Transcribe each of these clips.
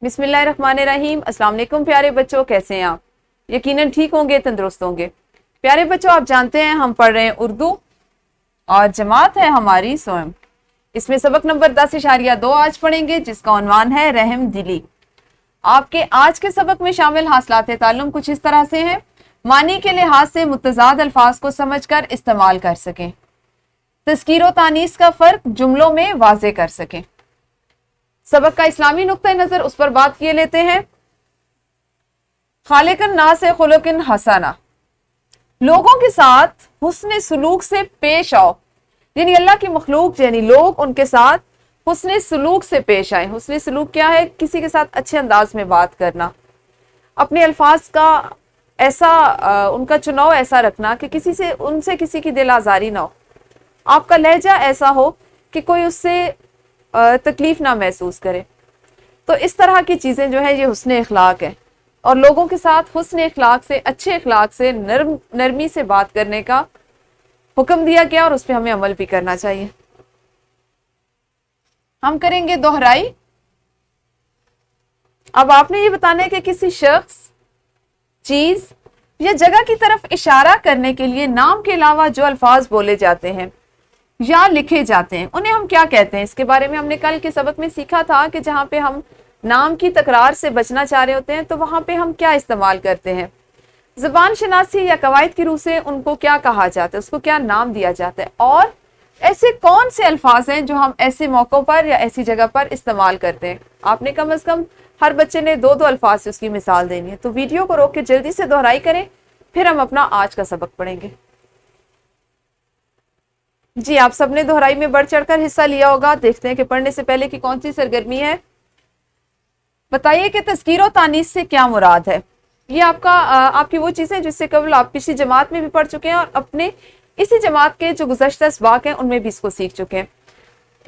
बिस्मिल्लाहिर्रहमानिर्रहीम। अस्सलाम वालेकुम प्यारे बच्चों, कैसे हैं आप? यकीनन ठीक होंगे, तंदुरुस्त होंगे। प्यारे बच्चों, आप जानते हैं हम पढ़ रहे हैं उर्दू और जमात है हमारी स्वयं। इसमें सबक नंबर 10.2 आज पढ़ेंगे, जिसका उन्वान है रहम दिली। आपके आज के सबक में शामिल हासिलात ताल्लुम कुछ इस तरह से हैं। मानी के लिहाज से मुतज़ाद अल्फाज को समझकर इस्तेमाल कर सकें, तज़कीर व तानीस का फ़र्क जुमलों में वाज़े कर सकें। सबक का इस्लामी नुक्ता नज़र उस पर बात किए लेते हैं। खालिकन नास खुलुकिन हसना, लोगों के साथ हुस्न सलूक से पेश आओ, यानी अल्लाह की मखलूक यानी लोग उनके साथ हुस्न सलूक से पेश आए। हुस्न सलूक क्या है? किसी के साथ अच्छे अंदाज में बात करना, अपने अल्फाज का ऐसा उनका चुनाव ऐसा रखना कि उनसे किसी की दिल आज़ारी ना हो, आपका लहजा ऐसा हो कि कोई उससे तकलीफ ना महसूस करे। तो इस तरह की चीज़ें जो है ये हुस्न इखलाक है, और लोगों के साथ हुस्न इखलाक से, अच्छे इखलाक से, नरमी से बात करने का हुक्म दिया गया और उस पर हमें अमल भी करना चाहिए। हम करेंगे दोहराई। अब आपने ये बताना है कि किसी शख्स, चीज या जगह की तरफ इशारा करने के लिए नाम के अलावा जो अल्फाज बोले जाते हैं या लिखे जाते हैं उन्हें हम क्या कहते हैं। इसके बारे में हमने कल के सबक में सीखा था कि जहां पे हम नाम की तकरार से बचना चाह रहे होते हैं तो वहां पे हम क्या इस्तेमाल करते हैं, ज़बान शनासी या कवायद की रूह से उनको क्या कहा जाता है, उसको क्या नाम दिया जाता है, और ऐसे कौन से अल्फाज हैं जो हम ऐसे मौक़ों पर या ऐसी जगह पर इस्तेमाल करते हैं। आपने कम अज़ कम हर बच्चे ने दो अल्फाज से उसकी मिसाल देनी है। तो वीडियो को रोक के जल्दी से दोहराई करें, फिर हम अपना आज का सबक पढ़ेंगे। जी, आप सबने दोहराई में बढ़ चढ़कर हिस्सा लिया होगा। देखते हैं कि पढ़ने से पहले की कौन सी सरगर्मी है। बताइए कि तज़कीर व तानीस से क्या मुराद है। ये आपकी वो चीज़ें जिससे कबल आप पिछली जमात में भी पढ़ चुके हैं और अपने इसी जमात के जो गुज़श्ता असबाक हैं उनमें भी इसको सीख चुके हैं।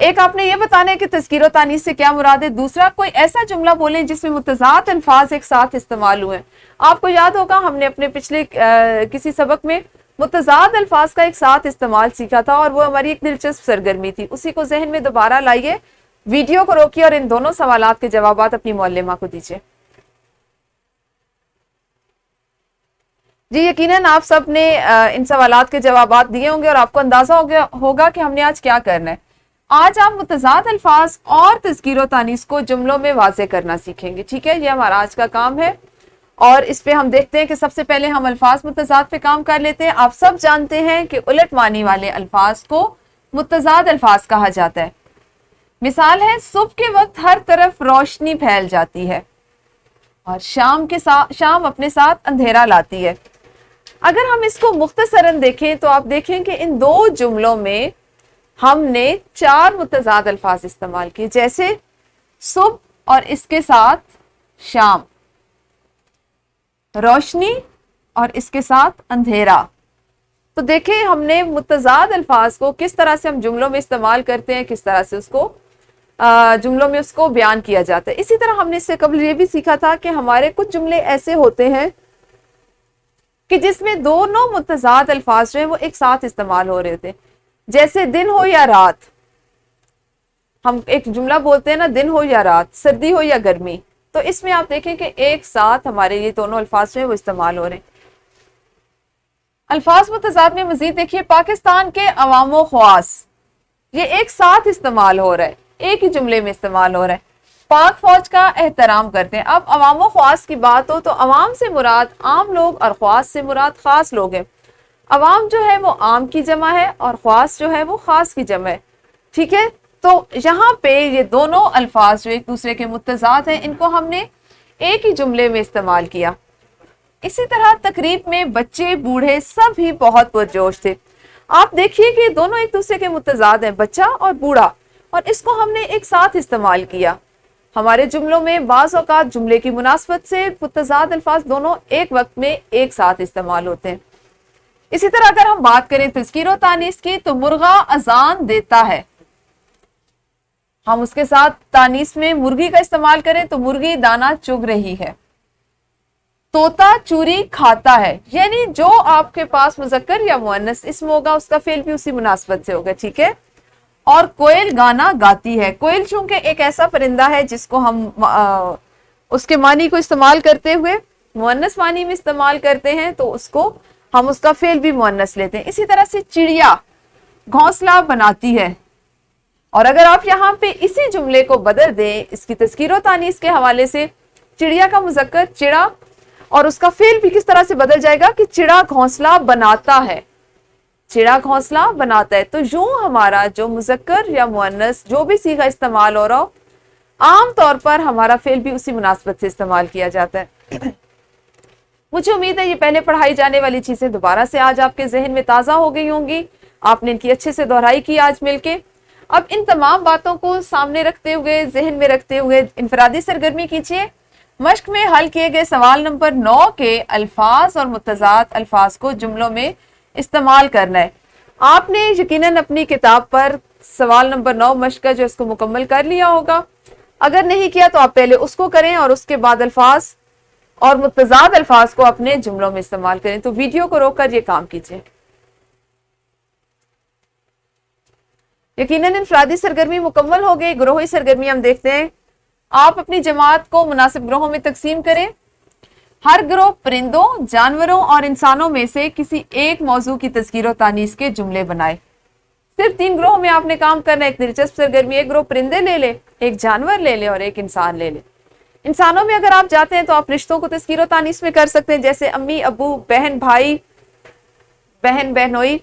एक, आपने ये बताना है कि तज़कीर व तानीस से क्या मुराद है। दूसरा, कोई ऐसा जुमला बोलें जिसमें मुतज़ाद अल्फाज एक साथ इस्तेमाल हुए। आपको याद होगा हमने अपने पिछले किसी सबक में मुतज़ाद अल्फाज का एक साथ इस्तेमाल सीखा था और वो हमारी एक दिलचस्प सरगर्मी थी। उसी को जहन में दोबारा लाइए, वीडियो को रोकिए और इन दोनों सवालात के जवाबात अपनी मुअल्लिमा को दीजिए। जी, यकीनन आप सब ने इन सवालात के जवाबात दिए होंगे और आपको अंदाजा होगा कि हमने आज क्या करना है। आज आप मुतज़ाद अल्फाज और तज़कीर व तानीस को जुमलों में वाज़े करना सीखेंगे। ठीक है, ये हमारा आज का काम है और इस पे हम देखते हैं कि सबसे पहले हम अल्फाज मुतज़ाद पे काम कर लेते हैं। आप सब जानते हैं कि उलट मानी वाले अल्फाज को मुतज़ाद अल्फाज कहा जाता है। मिसाल है, सुबह के वक्त हर तरफ रोशनी फैल जाती है और शाम अपने साथ अंधेरा लाती है। अगर हम इसको मुख्तसरन देखें तो आप देखें कि इन दो जुमलों में हमने 4 मुतज़ाद अल्फाज इस्तेमाल किए, जैसे सुबह और इसके साथ शाम, रोशनी और इसके साथ अंधेरा। तो देखें हमने मुतज़ाद अल्फाज को किस तरह से हम जुमलों में इस्तेमाल करते हैं, किस तरह से उसको जुमलों में उसको बयान किया जाता है। इसी तरह हमने इससे कबल ये भी सीखा था कि हमारे कुछ जुमले ऐसे होते हैं कि जिसमें दोनों मुतज़ाद अल्फाज जो है वो एक साथ इस्तेमाल हो रहे थे। जैसे दिन हो या रात, हम एक जुमला बोलते हैं ना, दिन हो या रात, सर्दी हो या गर्मी, तो इसमें आप देखें कि एक साथ हमारे ये दोनों अल्फाज जो है वो इस्तेमाल हो रहे हैं। अल्फाज मुतज़ाद में मजीद देखिए, पाकिस्तान के अवामो ख्वास, ये एक साथ इस्तेमाल हो रहा है, एक ही जुमले में इस्तेमाल हो रहा है। पाक फौज का एहतराम करते हैं। अब अवामो ख्वास की बात हो तो अवाम से मुराद आम लोग और ख्वास से मुराद खास लोग हैं। अवाम जो है वो आम की जमा है और ख्वास जो है वो खास की जमा है। ठीक है, तो यहाँ पे ये दोनों अल्फाज जो एक दूसरे के मुतज़ाद हैं, इनको हमने एक ही जुमले में इस्तेमाल किया। इसी तरह तकरीब में बच्चे बूढ़े सभी बहुत पुरजोश थे। आप देखिए कि दोनों एक दूसरे के मुतज़ाद हैं, बच्चा और बूढ़ा, और इसको हमने एक साथ इस्तेमाल किया। हमारे जुमलों में बाज़ औक़ात जुमले की मुनासबत से मुतज़ाद अल्फाज दोनों एक वक्त में एक साथ इस्तेमाल होते हैं। इसी तरह अगर हम बात करें तज़कीर व तानीस की, तो मुर्गा अजान देता है, हम उसके साथ तानीस में मुर्गी का इस्तेमाल करें तो मुर्गी दाना चुग रही है। तोता चूरी खाता है, यानी जो आपके पास मुज़क्कर या मुअन्नस इसम होगा उसका फेल भी उसी मुनासबत से होगा। ठीक है, और कोयल गाना गाती है। कोयल चूंकि एक ऐसा परिंदा है जिसको हम اس کے معنی کو استعمال کرتے ہوئے مؤنث معنی میں استعمال کرتے ہیں تو اس کو ہم اس کا فعل بھی مؤنث لیتے ہیں. اسی طرح سے چڑیا گھونسلہ بناتی ہے، اور اگر آپ یہاں پہ اسی جملے کو بدل دیں اس کی تذکیر و تانیث کے حوالے سے، چڑیا کا مذکر چڑا اور اس کا فعل بھی کس طرح سے بدل جائے گا کہ چڑا گھونسلہ بناتا ہے، چڑا گھونسلہ بناتا ہے. تو یوں ہمارا جو مذکر یا مؤنث جو بھی صیغہ استعمال ہو رہا ہو، عام طور پر ہمارا فعل بھی اسی مناسبت سے استعمال کیا جاتا ہے. مجھے امید ہے یہ پہلے پڑھائی جانے والی چیزیں دوبارہ سے آج آپ کے ذہن میں تازہ ہو گئی ہوں گی، آپ نے ان کی اچھے سے دہرائی کی آج مل کے. اب ان تمام باتوں کو سامنے رکھتے ہوئے، ذہن میں رکھتے ہوئے انفرادی سرگرمی کیجیے. مشق میں حل کیے گئے سوال نمبر 9 کے الفاظ اور متضاد الفاظ کو جملوں میں استعمال کرنا ہے. آپ نے یقیناً اپنی کتاب پر سوال نمبر 9 مشق کا جو اس کو مکمل کر لیا ہوگا. اگر نہیں کیا تو آپ پہلے اس کو کریں اور اس کے بعد الفاظ اور متضاد الفاظ کو اپنے جملوں میں استعمال کریں. تو ویڈیو کو روک کر یہ کام کیجیے. یقیناً انفرادی سرگرمی مکمل ہو گئی. گروہی سرگرمی ہم دیکھتے ہیں. آپ اپنی جماعت کو مناسب گروہوں میں تقسیم کریں. ہر گروہ پرندوں، جانوروں اور انسانوں میں سے کسی ایک موضوع کی تذکیر و تانیث کے جملے بنائے. صرف 3 گروہوں میں آپ نے کام کرنا ہے. ایک دلچسپ سرگرمی، ایک گروہ پرندے لے لے، ایک جانور لے لے اور ایک انسان لے لے. انسانوں میں اگر آپ جاتے ہیں تو آپ رشتوں کو تذکیر و تانیث میں کر سکتے ہیں، جیسے امی ابو، بہن بھائی، بہن بہنوئی،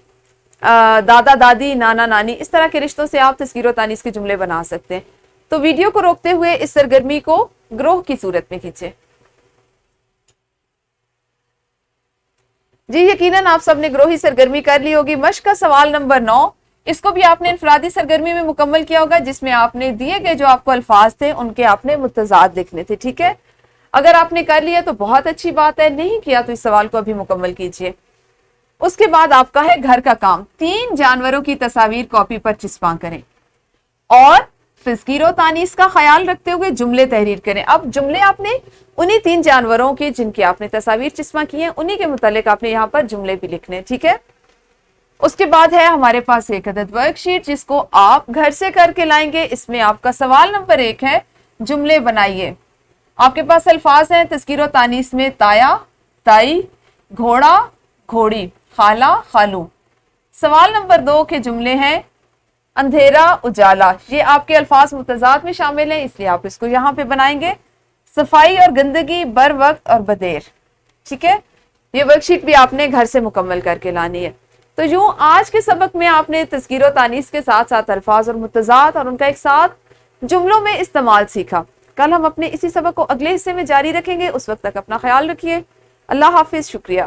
دادا دادی، نانا نانی. اس طرح کے رشتوں سے آپ تذکیر و تانیث کے جملے بنا سکتے ہیں. تو ویڈیو کو روکتے ہوئے اس سرگرمی کو گروہ کی صورت میں کھینچے. جی یقیناً آپ سب نے گروہی سرگرمی کر لی ہوگی. مشق کا سوال نمبر 9، اس کو بھی آپ نے انفرادی سرگرمی میں مکمل کیا ہوگا، جس میں آپ نے دیے گئے جو آپ کو الفاظ تھے ان کے آپ نے متضاد لکھنے تھے. ٹھیک ہے، اگر آپ نے کر لیا تو بہت اچھی بات ہے، نہیں کیا تو اس سوال کو ابھی مکمل کیجئے. اس کے بعد آپ کا ہے گھر کا کام. 3 جانوروں کی تصاویر کاپی پر چسپاں کریں اور تذکیر و تانیث کا خیال رکھتے ہوئے جملے تحریر کریں. اب جملے آپ نے انہی 3 جانوروں کے جن کی آپ نے تصاویر چسپاں کی ہیں انہی کے متعلق آپ نے یہاں پر جملے بھی لکھنے. ٹھیک ہے، اس کے بعد ہے ہمارے پاس ایک عدد ورک شیٹ جس کو آپ گھر سے کر کے لائیں گے. اس میں آپ کا سوال نمبر 1 ہے جملے بنائیے. آپ کے پاس الفاظ ہیں تذکیر و تانیث میں تایا، تائی، گھوڑا، گھوڑی، خالہ، خالو. سوال نمبر 2 کے جملے ہیں اندھیرا، اجالا. یہ آپ کے الفاظ متضاد میں شامل ہیں اس لیے آپ اس کو یہاں پہ بنائیں گے. صفائی اور گندگی، بر وقت اور بدیر. ٹھیک ہے، یہ ورک شیٹ بھی آپ نے گھر سے مکمل کر کے لانی ہے. تو یوں آج کے سبق میں آپ نے تذکیر و تانیث کے ساتھ ساتھ الفاظ اور متضاد اور ان کا ایک ساتھ جملوں میں استعمال سیکھا. کل ہم اپنے اسی سبق کو اگلے حصے میں جاری رکھیں گے. اس وقت تک اپنا خیال رکھیے. اللہ حافظ. شکریہ.